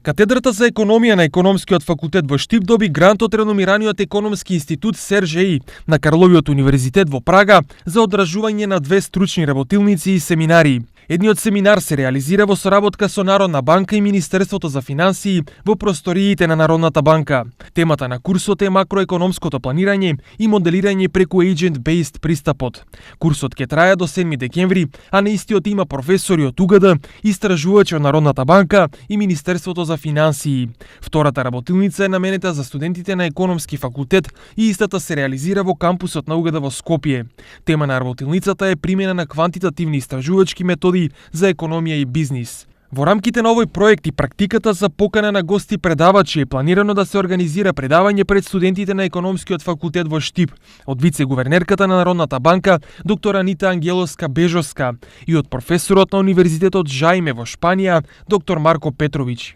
Катедрата за економија на Економскиот факултет во Штип доби грант од реномираниот економски институт СРЖИ на Карловиот универзитет во Прага за одржување на 2 стручни работилници и семинари. Едниот семинар се реализира во соработка со Народна банка и Министерството за финансии во просториите на Народната банка. Темата на курсот е макроекономското планирање и моделирање преку agent-based пристапот. Курсот ќе трае до 7 декември, а на истиот има професори од УГД, истражувачи од Народната банка и Министерството за финансии. Втората работилница е наменета за студентите на Економски факултет и истата се реализира во кампусот на УГД во Скопје. Тема на работилницата е примена на квантитативни истражувачки методи за економија и бизнис. Во рамките на овој проект и практиката за покана на гости предавачи е планирано да се организира предавање пред студентите на Економскиот факултет во Штип од вице-гувернерката на Народната банка доктор Анита Ангелоска Бежоска и од професорот на Универзитетот Жаиме во Шпанија доктор Марко Петрович.